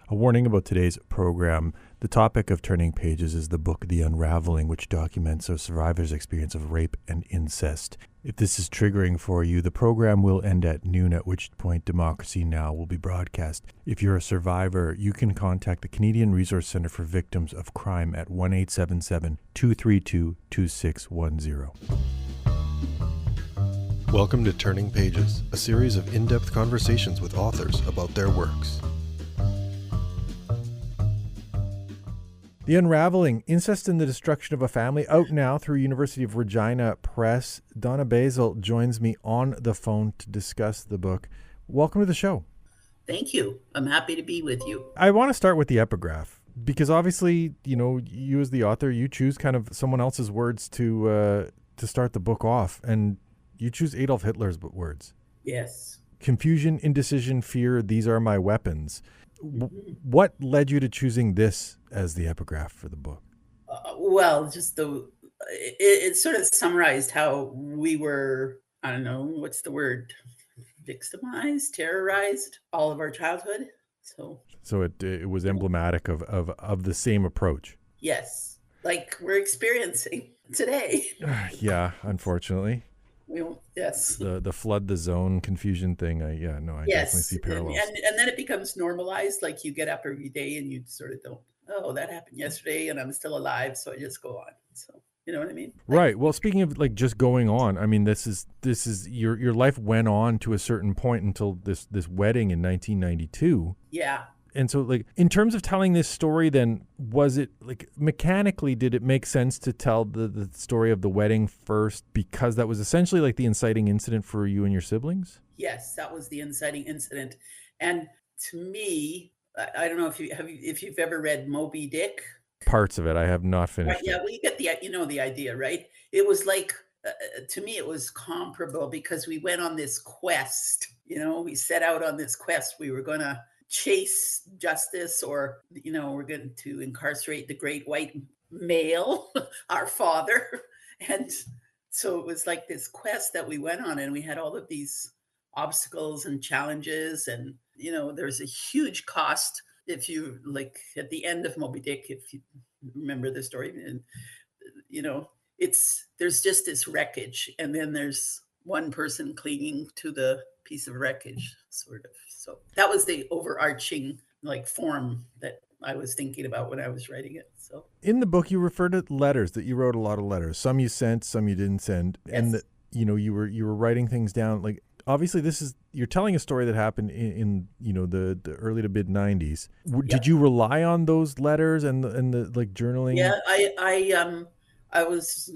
A warning about today's program. The topic of Turning Pages is the book The Unravelling, which documents a survivor's experience of rape and incest. If this is triggering for you, the program will end at noon, at which point Democracy Now! Will be broadcast. If you're a survivor, you can contact the Canadian Resource Cen for Victims of Crime at 1-877-232-2610. Welcome to Turning Pages, a series of in-depth conversations with authors about their works. The Unravelling, Incest and the Destruction of a Family, out now through University of Regina Press. Donna Besel joins me on the phone to discuss the book. Welcome to the show. Thank you. I'm happy to be with you. I want to start with the epigraph, because obviously, you as the author, you choose kind of someone else's words to start the book off, and you choose Adolf Hitler's words. Yes. Confusion, indecision, fear, these are my weapons. What led you to choosing this as the epigraph for the book? It sort of summarized how we were, I don't know, what's the word? Victimized, terrorized all of our childhood. So it was emblematic of the same approach. Yes, like we're experiencing today. Yeah, unfortunately. Yes. The flood the zone confusion thing. I definitely see parallels. And then it becomes normalized. Like you get up every day and you sort of don't, that happened yesterday and I'm still alive. So I just go on. So, you know what I mean? Right. Well, speaking of like just going on, I mean, this is your life went on to a certain point until this wedding in 1992. Yeah. And so, like, in terms of telling this story, then, was it, like, mechanically, did it make sense to tell the story of the wedding first because that was essentially, like, the inciting incident for you and your siblings? Yes, that was the inciting incident. And to me, I don't know if you've ever read Moby Dick. Parts of it. I have not finished. Right, yeah, well, you get the idea, right? It was like, to me, it was comparable because we went on this quest. We set out on this quest. We were going to chase justice, or we're going to incarcerate the great white male, our father. And so it was like this quest that we went on, and we had all of these obstacles and challenges, and there's a huge cost. If you like at the end of Moby Dick, if you remember the story, and there's just this wreckage, and then there's one person clinging to the piece of wreckage, sort of. So that was the overarching form that I was thinking about when I was writing it. So in the book, you refer to letters, that you wrote a lot of letters. Some you sent, some you didn't send. Yes. And that you were writing things down. Like, obviously you're telling a story that happened in the early to mid 90s. Did you rely on those letters and the journaling? Yeah, I was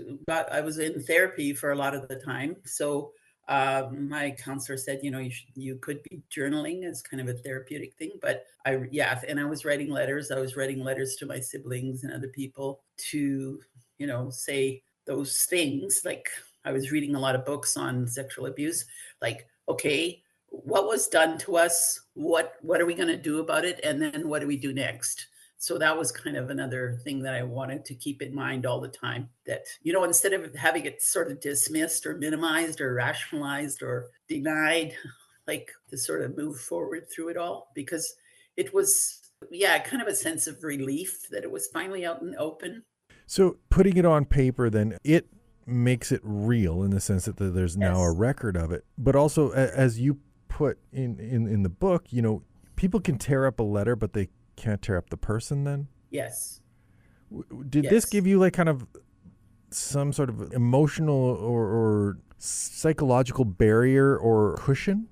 in therapy for a lot of the time. So my counselor said, you could be journaling as kind of a therapeutic thing, but and I was writing letters. I was writing letters to my siblings and other people to, say those things. Like, I was reading a lot of books on sexual abuse. Like, okay, what was done to us? What are we going to do about it? And then what do we do next? So that was kind of another thing that I wanted to keep in mind all the time, that, instead of having it sort of dismissed or minimized or rationalized or denied, to sort of move forward through it all, because it was, kind of a sense of relief that it was finally out in the open. So putting it on paper, then it makes it real in the sense that there's now a record of it. But also, as you put in the book, people can tear up a letter, but they can't tear up the person then? Yes. Did this give you kind of some sort of emotional or psychological barrier or cushion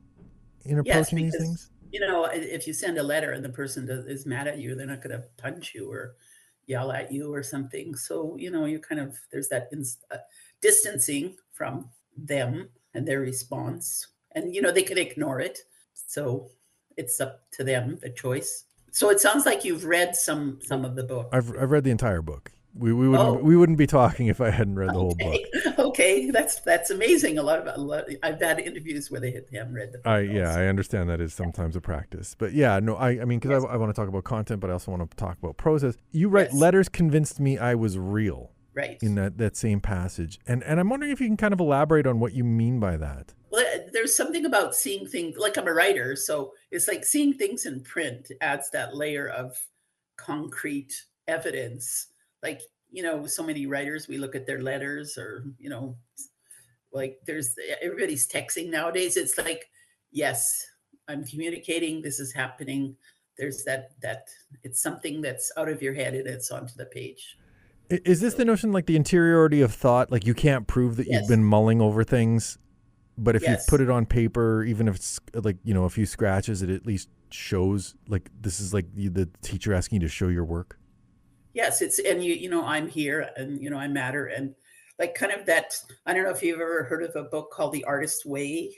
in approaching these things? If you send a letter and the person is mad at you, they're not going to punch you or yell at you or something. So, you kind of, there's that distancing from them and their response. And, they can ignore it. So it's up to them, the choice. So it sounds like you've read some of the book. I've read the entire book. We wouldn't be talking if I hadn't read the whole book. Okay, that's amazing. I've had interviews where they haven't read the book. I understand that is sometimes a practice, but I mean, because I want to talk about content, but I also want to talk about process. You write letters convinced me I was real. Right. In that same passage, and I'm wondering if you can kind of elaborate on what you mean by that. Well, there's something about seeing things, like I'm a writer, so it's like seeing things in print adds that layer of concrete evidence. Like, so many writers, we look at their letters, or, like everybody's texting nowadays. It's like, yes, I'm communicating, this is happening. There's that it's something that's out of your head and it's onto the page. Is this the notion, like the interiority of thought? Like you can't prove that you've Yes. been mulling over things, but if you Yes. put it on paper, even if it's like, a few scratches, it at least shows, like, this is like the teacher asking you to show your work. Yes, and I'm here, and I matter, and like kind of that. I don't know if you've ever heard of a book called The Artist Way.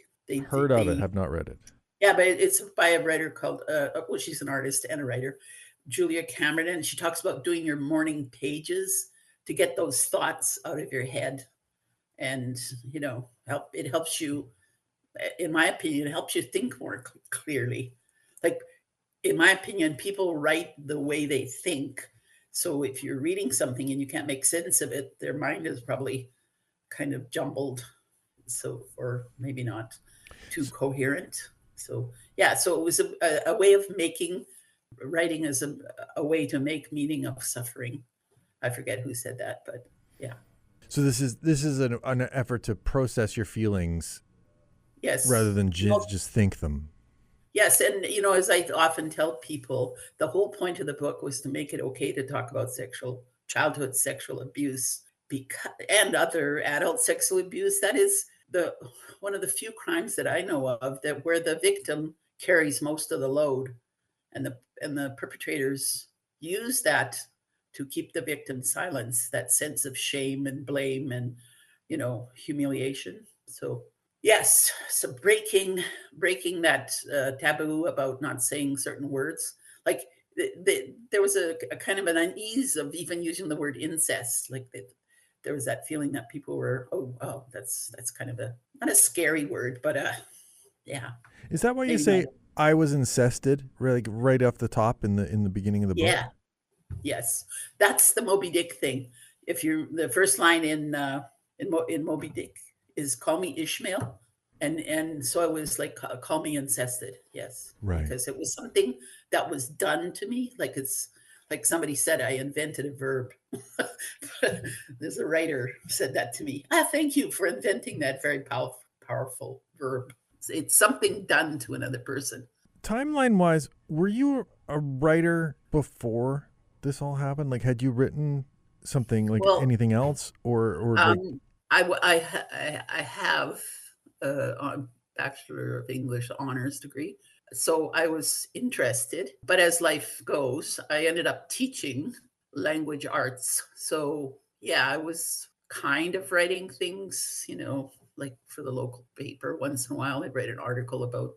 Heard of it, have not read it. Yeah, but it's by a writer called, well, she's an artist and a writer, Julia Cameron, and she talks about doing your morning pages to get those thoughts out of your head, and it helps you. In my opinion, it helps you think more clearly. Like, in my opinion, people write the way they think. So if you're reading something and you can't make sense of it, their mind is probably kind of jumbled. So, or maybe not too coherent. So, yeah, so it was a way of making writing as a way to make meaning of suffering. I forget who said that, but yeah. So this is an effort to process your feelings, Yes, rather than just think them. Yes, and as I often tell people, the whole point of the book was to make it okay to talk about childhood sexual abuse, and other adult sexual abuse. That is one of the few crimes that I know of that where the victim carries most of the load, and the perpetrators use that to keep the victim silent, that sense of shame and blame and humiliation. So yes, so breaking that taboo about not saying certain words. Like there was a kind of an unease of even using the word incest. Like there was that feeling that people were, oh, that's kind of not a scary word, but yeah. Is that why you Maybe say not. I was incested, like right off the top in the beginning of the book? Yeah. Yes, that's the Moby Dick thing. If you the first line in Moby Dick is "Call me Ishmael," and so I was like, "Call me incested." Yes, Right. because it was something that was done to me. Like it's like somebody said, I invented a verb. There's a writer said that to me. Thank you for inventing that very powerful verb. It's something done to another person. Timeline wise, were you a writer before this all happened? Like, had you written something like anything else, or like... I have a Bachelor of English honors degree, so I was interested. But as life goes, I ended up teaching language arts. So yeah, I was kind of writing things, like for the local paper. Once in a while, I'd write an article about,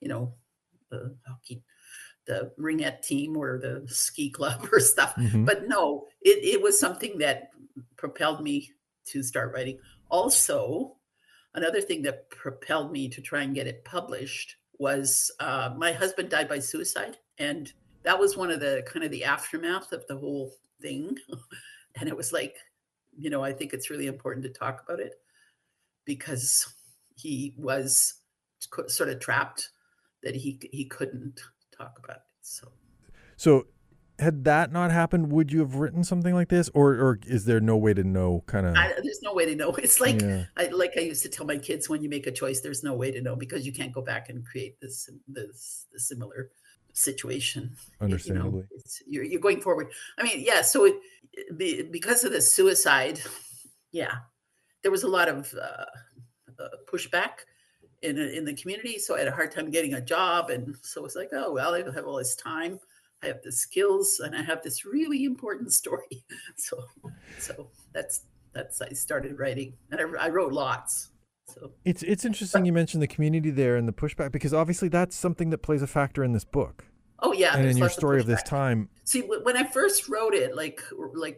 the hockey, the ringette team or the ski club or stuff. Mhm. But no, it was something that propelled me to start writing. Also, another thing that propelled me to try and get it published was my husband died by suicide. And that was one of the kind of the aftermath of the whole thing. And it was like, I think it's really important to talk about it because he was sort of trapped that he couldn't talk about it. So had that not happened, would you have written something like this, or is there no way to know? There's no way to know. It's like, Yeah. I used to tell my kids, when you make a choice, there's no way to know because you can't go back and create this similar situation. Understandably. You're going forward. I mean, yeah. So because of the suicide, yeah, there was a lot of pushback in the community. So I had a hard time getting a job, and so it's like, oh well, I have all this time. I have the skills and I have this really important story. So that's I started writing, and I wrote lots. So it's interesting you mentioned the community there and the pushback, because obviously that's something that plays a factor in this book. Oh yeah, and in your story of this time. See, when I first wrote it, like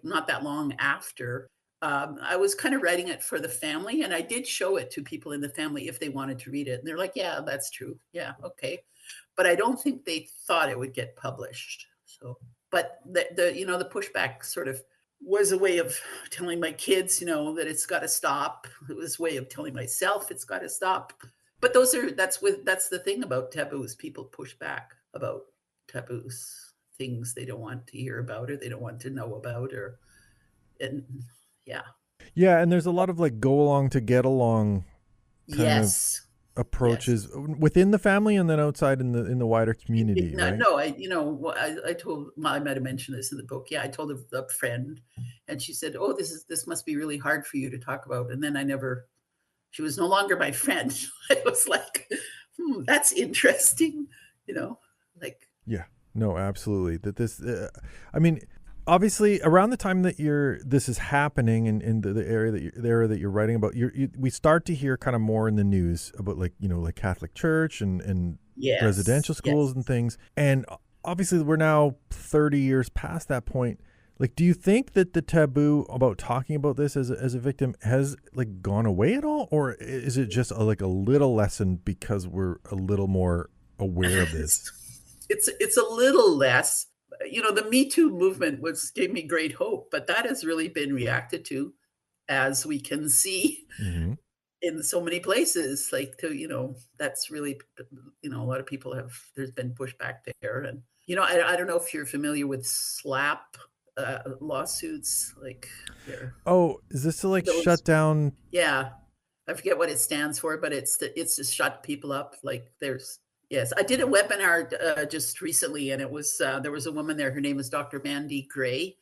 not that long after, I was kind of writing it for the family, and I did show it to people in the family if they wanted to read it, and they're like, "Yeah, that's true. Yeah, okay." But I don't think they thought it would get published. So, but the pushback sort of was a way of telling my kids, that it's got to stop. It was a way of telling myself it's got to stop. But that's the thing about taboos. People push back about taboos, things they don't want to hear about or they don't want to know about, or and yeah. Yeah, and there's a lot of like go along to get along kind of Yes. Yes. approaches within the family and then outside in the wider community, No, right? no, I told, well, I might have mentioned this in the book. Yeah, I told a friend, and she said, "Oh, this must be really hard for you to talk about." And then she was no longer my friend. I was like, that's interesting, you know, like, Yeah. No, absolutely. That this, I mean, obviously, around the time that this is happening in the area that you're writing about, we start to hear kind of more in the news about like like Catholic Church and yes, residential schools yes. and things. And obviously, we're now 30 years past that point. Like, do you think that the taboo about talking about this as a victim has like gone away at all, or is it just like a little lessened because we're a little more aware of this? It's a little less. The Me Too movement gave me great hope, but that has really been reacted to, as we can see, Mm-hmm. in so many places. Like, that's really, a lot of people there's been pushback there. And I don't know if you're familiar with slap lawsuits, like there Oh, is this to like those. shut down? Yeah, I forget what it stands for, but it's to shut people up. Like, yes, I did a webinar just recently, and it was there was a woman there. Her name is Dr. Mandy Gray,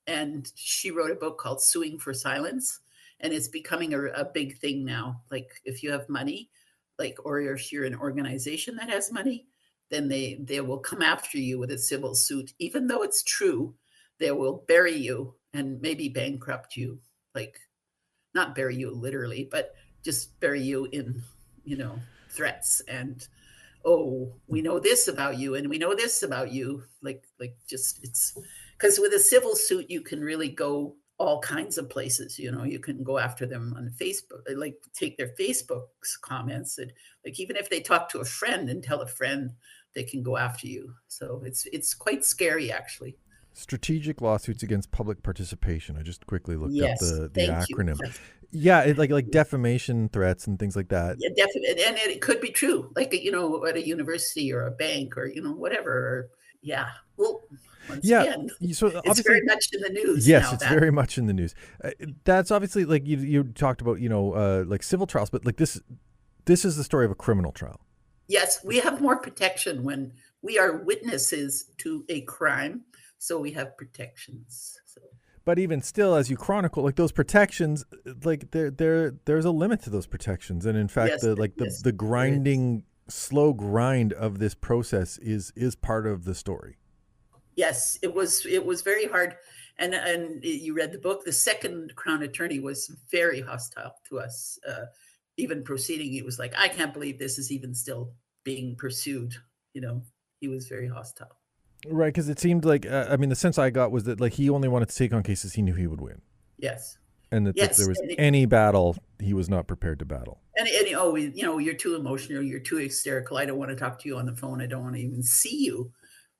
and she wrote a book called "Suing for Silence," and it's becoming a big thing now. Like, if you have money, like, or if you're an organization that has money, then they will come after you with a civil suit, even though it's true. They will bury you and maybe bankrupt you, like, not bury you literally, but just bury you in, threats and, oh, we know this about you and we know this about you. Like just it's because with a civil suit, you can really go all kinds of places. You can go after them on Facebook, like take their Facebook's comments, and like even if they talk to a friend and tell a friend, they can go after you. So it's quite scary, actually. Strategic lawsuits against public participation. I just quickly looked up Yes, the thank you. acronym. Yeah, it like defamation threats and things like that. Yeah, definitely, and it could be true, like, at a university or a bank, or whatever. Or, yeah. Well, once Yeah, again, so it's very obviously, much in the news yes, now. it's That very much in the news. That's obviously like you talked about, like civil trials, but like this is the story of a criminal trial. Yes, we have more protection when we are witnesses to a crime, so we have protections. So But even still, as you chronicle, like those protections, like there's a limit to those protections, and in fact, yes, yes, the there is. grinding, slow grind of this process is part of the story. Yes, it was very hard. And you read the book. The second Crown Attorney was very hostile to us. Even proceeding, he was like, I can't believe this is even still being pursued. He was very hostile. Right, because it seemed like I mean, the sense I got was that like he only wanted to take on cases he knew he would win, Yes. and that if there Yes. was any battle, he was not prepared to battle. And oh, you're too emotional, you're too hysterical. I don't want to talk to you on the phone. I don't want to even see you.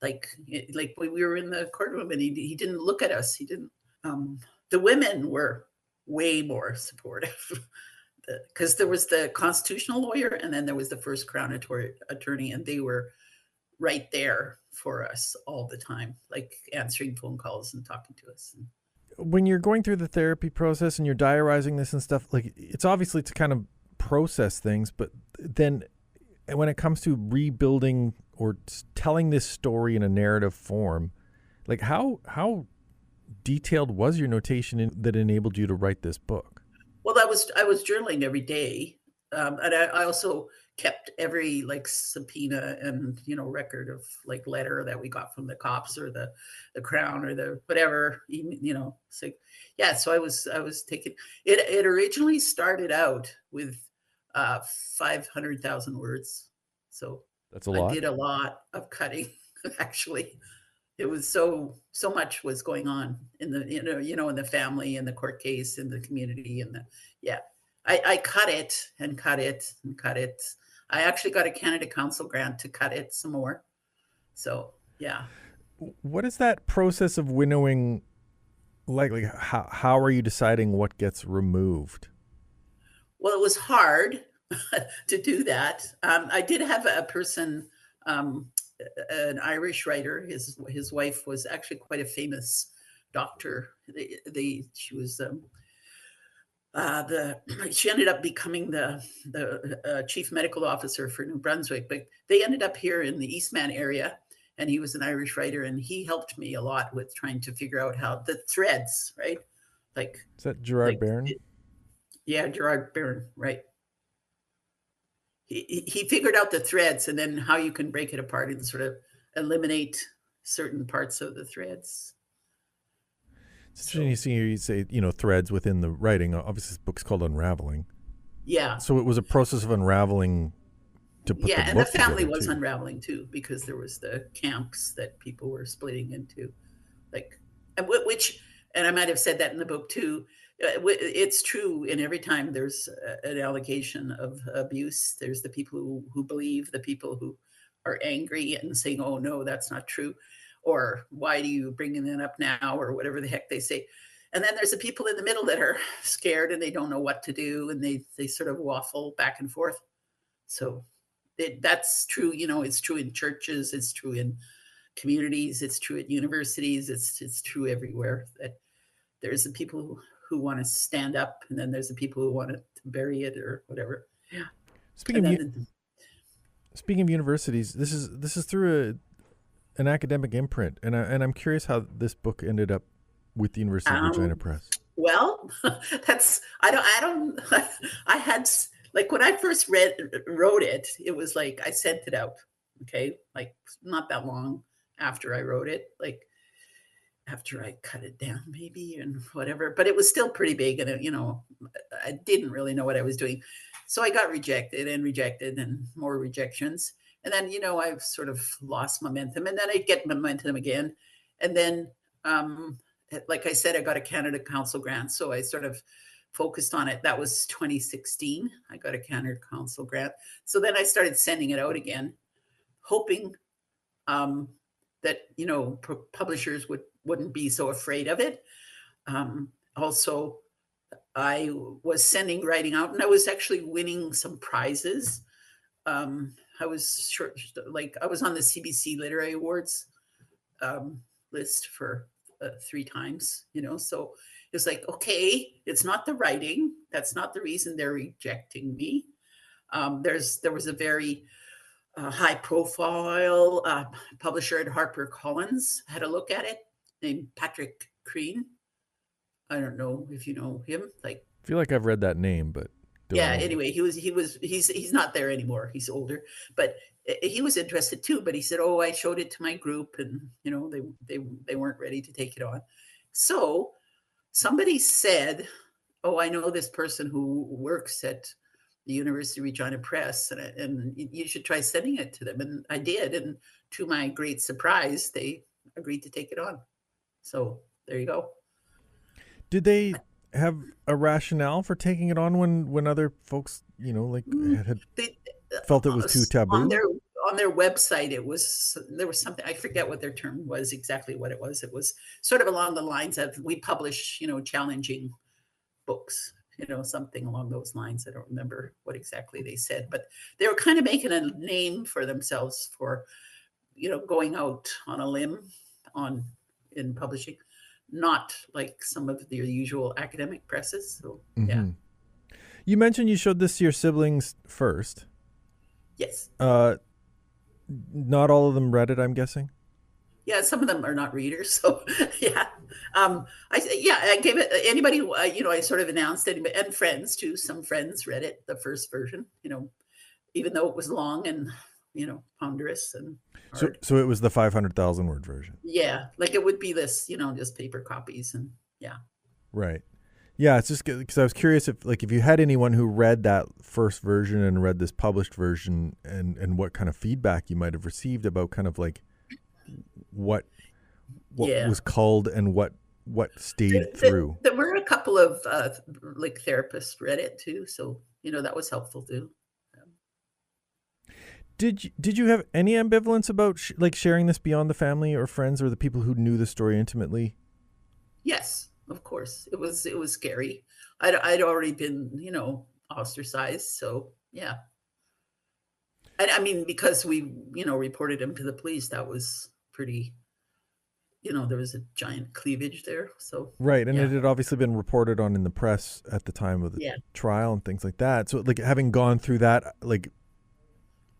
Like when we were in the courtroom, and he didn't look at us. He didn't. Um, the women were way more supportive, because there was the constitutional lawyer, and then there was the first Crown attorney, and they were right there for us all the time, like answering phone calls and talking to us. When you're going through the therapy process and you're diarizing this and stuff, like it's obviously to kind of process things, but then when it comes to rebuilding or telling this story in a narrative form, like how detailed was your notation that enabled you to write this book? Well, I was journaling every day, and I also kept every like subpoena and record of like letter that we got from the cops or the Crown or the whatever. So yeah. So I was taking it. It originally started out with 500,000 words. So That's a I lot. did a lot of cutting. Actually, it was so much was going on in the in the family, in the court case, in the community, and yeah. I cut it and cut it and cut it. I actually got a Canada Council grant to cut it some more. So yeah. What is that process of winnowing like how are you deciding what gets removed? Well, it was hard to do that. I did have a person, um, an Irish writer. His wife was actually quite a famous doctor. She was the she ended up becoming the chief medical officer for New Brunswick, but they ended up here in the Eastman area, and he was an Irish writer, and he helped me a lot with trying to figure out how the threads, right? Like, Is that Gerard like Barron? yeah, Gerard Barron, right? He figured out the threads and then how you can break it apart and sort of eliminate certain parts of the threads. It's interesting you see here you say, threads within the writing. Obviously, this book's called Unravelling. Yeah. So it was a process of unraveling to put Yeah, the and the book family together, was too. unraveling too, because there was the camps that people were splitting into, like, and which, and I might have said that in the book too. It's true in every time there's an allegation of abuse. There's the people who believe, the people who are angry and saying, "Oh no, that's not true," or "Why do you bringing it up now?" or whatever the heck they say. And then there's the people in the middle that are scared and they don't know what to do, and they sort of waffle back and forth. So that's true. It's true in churches. It's true in communities. It's true at universities. It's true everywhere. That there's the people who want to stand up, and then there's the people who want to bury it or whatever. Yeah. Speaking And of then speaking of universities, this is through an academic imprint, and I'm curious how this book ended up with the University of Regina Press. well, that's I don't I had like when I first wrote it, it was like I sent it out. Okay, like not that long after I wrote it, like after I cut it down, maybe, and whatever. But it was still pretty big, and I didn't really know what I was doing, so I got rejected and rejected and more rejections, and then I've sort of lost momentum, and then I get momentum again, and then like I said, I got a Canada Council grant, so I sort of focused on it. That was 2016. I got a Canada Council grant, so then I started sending it out again, hoping that publishers wouldn't be so afraid of it. Also, I was sending writing out, and I was actually winning some prizes. I was I was on the CBC Literary Awards list for 3 times. So it's like, okay, it's not the writing. That's not the reason they're rejecting me. There was a very high profile publisher at HarperCollins had a look at it, named Patrick Crean. I don't know if you know him. Like, I feel like I've read that name, but yeah. Anyway, he's not there anymore. He's older, but he was interested too. But he said, "Oh, I showed it to my group, and they weren't ready to take it on." So somebody said, "Oh, I know this person who works at the University of Regina Press, and you should try sending it to them." And I did, and to my great surprise, they agreed to take it on. So there you go. Did they have a rationale for taking it on when other folks, had felt it was too taboo? On their website, there was something, I forget what their term was, exactly what it was. It was sort of along the lines of, we publish, challenging books, something along those lines. I don't remember what exactly they said, but they were kind of making a name for themselves for, going out on a limb in publishing, not like some of the usual academic presses. So, yeah. You mentioned you showed this to your siblings first. Yes. Not all of them read it, I'm guessing. Yeah, some of them are not readers, so yeah. I gave it anybody. I sort of announced it, and friends too. Some friends read it, the first version. Even though it was long and ponderous and hard. So it was the 500,000 word version. Yeah, like it would be this, just paper copies, and yeah. Right. Yeah, it's just because I was curious if you had anyone who read that first version and read this published version, and what kind of feedback you might have received about kind of like what was culled and what stayed through. There were a couple of like therapists read it too, so that was helpful too. Did you have any ambivalence about sharing this beyond the family or friends or the people who knew the story intimately? Yes, of course. It was scary. I'd already been ostracized, so Yeah. And I mean, because we, reported him to the police, that was pretty, there was a giant cleavage there. So, Right, and yeah. it had obviously been reported on in the press at the time of the Yeah. trial and things like that. So, like, having gone through that, like,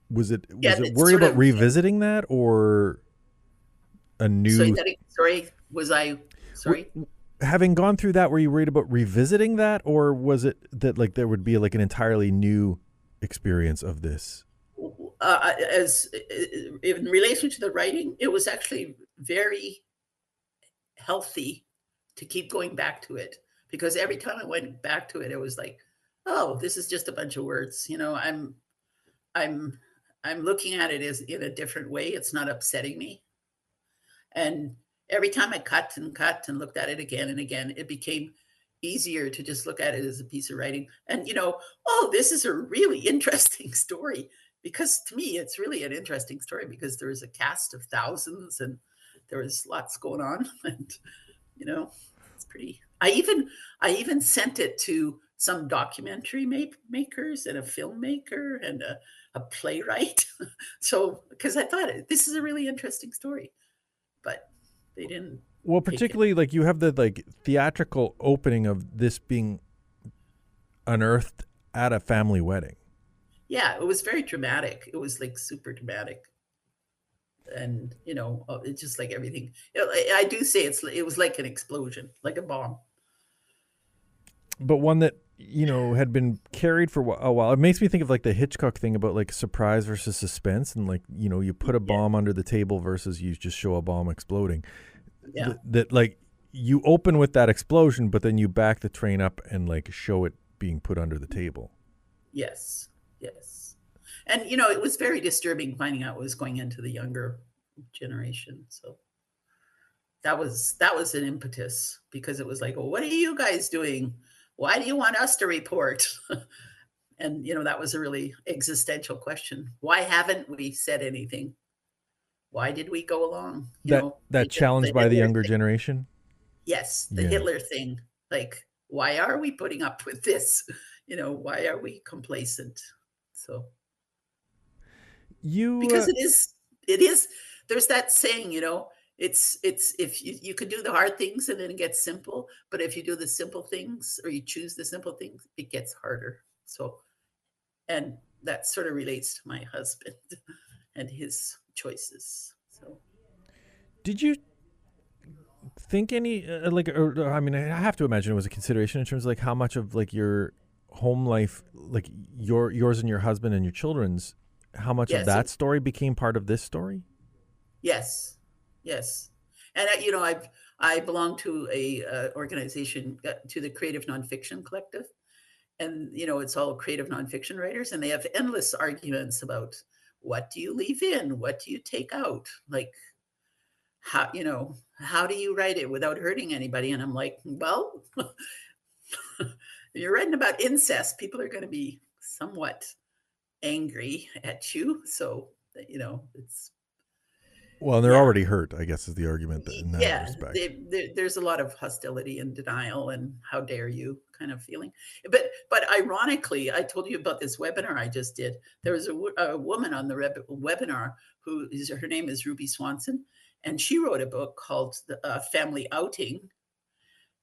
was it Yeah. worry about revisiting that or a new? Sorry. Having gone through that, were you worried about revisiting that, or was it that like there would be like an entirely new experience of this? As in relation to the writing, it was actually very healthy to keep going back to it, because every time I went back to it, it was like, oh, this is just a bunch of words. I'm looking at it as in a different way. It's not upsetting me. And every time I cut and looked at it again and again, it became easier to just look at it as a piece of writing. And, oh, this is a really interesting story, because to me, it's really an interesting story because there was a cast of thousands and there was lots going on. And, it's pretty, I even sent it to some documentary makers and a filmmaker and a playwright. So, because I thought this is a really interesting story, but they didn't. Well, particularly like you have the like theatrical opening of this being unearthed at a family wedding. Yeah, it was very dramatic. It was like super dramatic. And, it's just like everything. I do say it was like an explosion, like a bomb. But one that, had been carried for a while. It makes me think of like the Hitchcock thing about like surprise versus suspense. And like, you put a bomb under the table versus you just show a bomb exploding. Yeah. That like you open with that explosion, but then you back the train up and like show it being put under the table. Yes. And, it was very disturbing finding out what was going into the younger generation. So that was an impetus, because it was like, well, what are you guys doing? Why do you want us to report? And, that was a really existential question. Why haven't we said anything? Why did we go along? That challenged by the younger generation? Yes, the Hitler thing. Like, why are we putting up with this? Why are we complacent? So, because it is. There's that saying, it's if you could do the hard things and then it gets simple, but if you do the simple things or you choose the simple things, it gets harder. So, and that sort of relates to my husband and his choices. So, did you think any I mean, I have to imagine it was a consideration in terms of like how much of like your home life, like yours and your husband and your children's, how much of that story became part of this story? Yes. And I belong to a organization, to the Creative Nonfiction Collective, and it's all creative nonfiction writers, and they have endless arguments about what do you leave in, what do you take out, like how do you write it without hurting anybody? And I'm like, well, you're writing about incest, people are going to be somewhat angry at you. So, it's. Well, they're already hurt, I guess, is the argument in that respect. There's a lot of hostility and denial and how dare you kind of feeling. But ironically, I told you about this webinar I just did. There was a woman on the webinar her name is Ruby Swanson, and she wrote a book called Family Outing.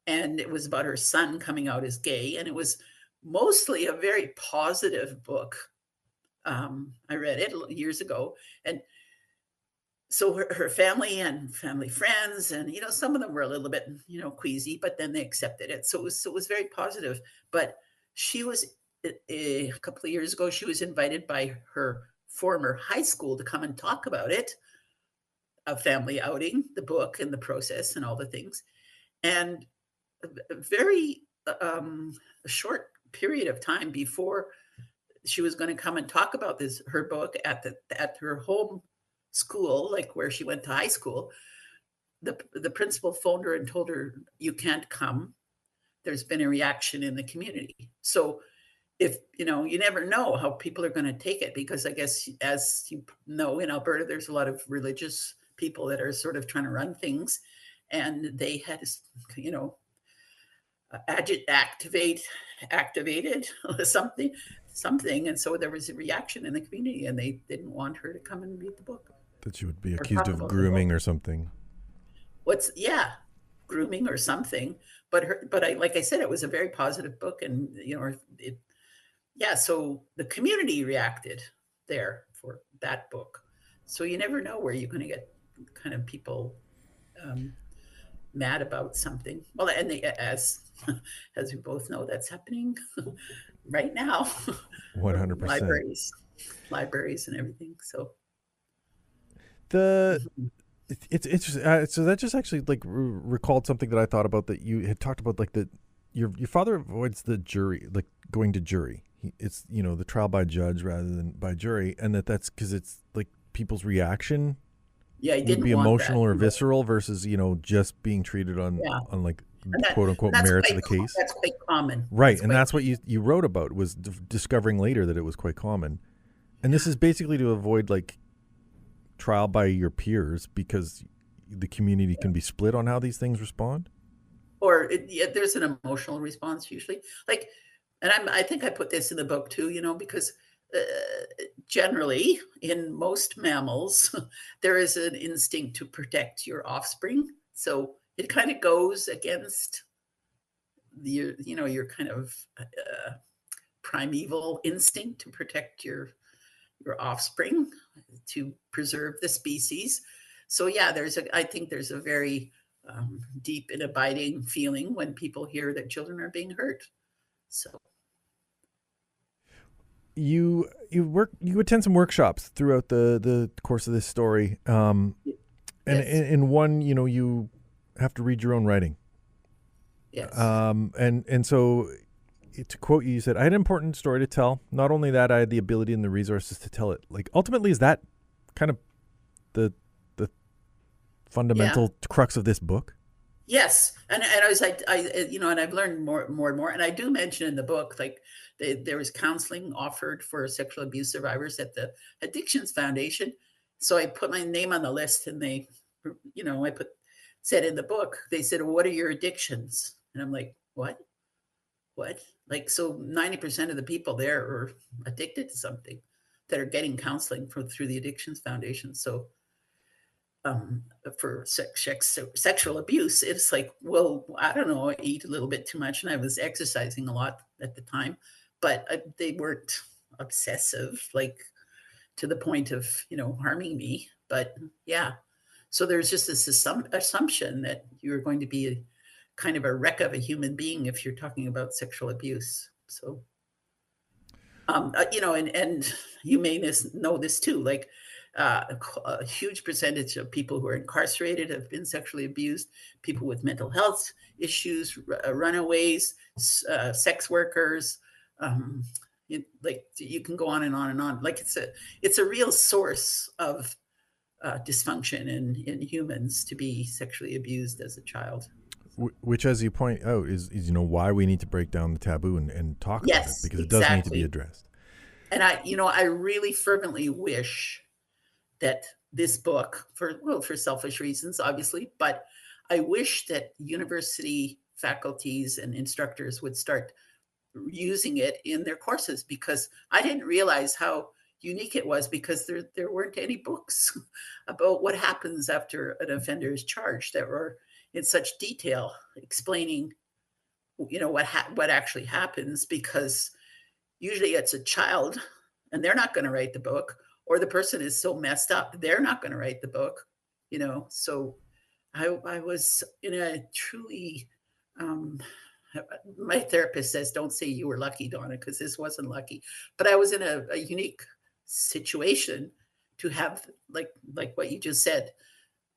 And it was about her son coming out as gay. And it was mostly a very positive book. I read it years ago. And so her family and family friends, and some of them were a little bit queasy, but then they accepted it. So it was very positive. But she was a couple of years ago, she was invited by her former high school to come and talk about it, a family outing, the book and the process and all the things. And a very a short period of time before she was going to come and talk about her book at her home school, like where she went to high school, the principal phoned her and told her, you can't come. There's been a reaction in the community. So if, you never know how people are going to take it, because I guess, as you know, in Alberta, there's a lot of religious people that are sort of trying to run things. And they had, activated something, something. And so there was a reaction in the community, and they didn't want her to come and read the book. That she would be accused of grooming or something. Grooming or something. But like I said, it was a very positive book, and so the community reacted there for that book. So you never know where you're going to get kind of people mad about something. Well, and as we both know, that's happening right now. 100%. Libraries and everything. So it's interesting. So that just actually like recalled something that I thought about, that you had talked about, like that your father avoids the jury, like going to jury. It's the trial by judge rather than by jury, and that's because it's like people's reaction. Yeah, he didn't would be want emotional that. or visceral versus just being treated on like quote unquote merits of the case. That's quite common, right? And that's what you wrote about, was discovering later that it was quite common. And this is basically to avoid like trial by your peers, because the community can be split on how these things respond. Or there's an emotional response usually. Like, and I think I put this in the book too, because generally in most mammals, there is an instinct to protect your offspring. So it kind of goes against your kind of primeval instinct to protect your offspring, to preserve the species. So yeah, I think there's a very deep and abiding feeling when people hear that children are being hurt. So you attend some workshops throughout the course of this story, and yes. in one, you have to read your own writing. Yes. And so, to quote you said, "I had an important story to tell. Not only that, I had the ability and the resources to tell it." Like, ultimately, is that kind of the fundamental crux of this book? Yes, and I was like, and I've learned more and more, and I do mention in the book, like there was counseling offered for sexual abuse survivors at the Addictions Foundation. So I put my name on the list, and they, said in the book, they said, well, "What are your addictions?" And I'm like, "What? Like, so 90% of the people there are addicted to something that are getting counseling through the Addictions Foundation." So for sexual abuse, it's like, well, I don't know, I eat a little bit too much, and I was exercising a lot at the time, but they weren't obsessive, like to the point of harming me. But yeah, so there's just this assumption that you're going to be kind of a wreck of a human being if you're talking about sexual abuse. So and you may know this too, like a huge percentage of people who are incarcerated have been sexually abused. People with mental health issues, runaways, sex workers. You can go on and on and on. Like it's a real source of dysfunction in humans to be sexually abused as a child. Which, as you point out, is why we need to break down the taboo and talk about it, because it does need to be addressed. And I really fervently wish that this book, for selfish reasons, obviously, but I wish that university faculties and instructors would start using it in their courses, because I didn't realize how unique it was, because there weren't any books about what happens after an offender is charged that were in such detail explaining, what actually happens, because usually it's a child and they're not going to write the book, or the person is so messed up, they're not going to write the book, So I was in a truly, my therapist says, don't say you were lucky, Donna, because this wasn't lucky, but I was in a unique situation to have, like what you just said.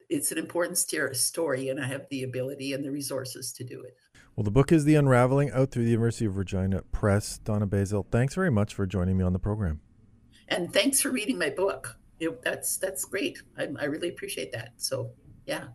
It's an important story, and I have the ability and the resources to do it. Well, the book is The Unravelling, out through the University of Regina Press. Donna Besel, thanks very much for joining me on the program. And thanks for reading my book. That's great. I really appreciate that. So, yeah.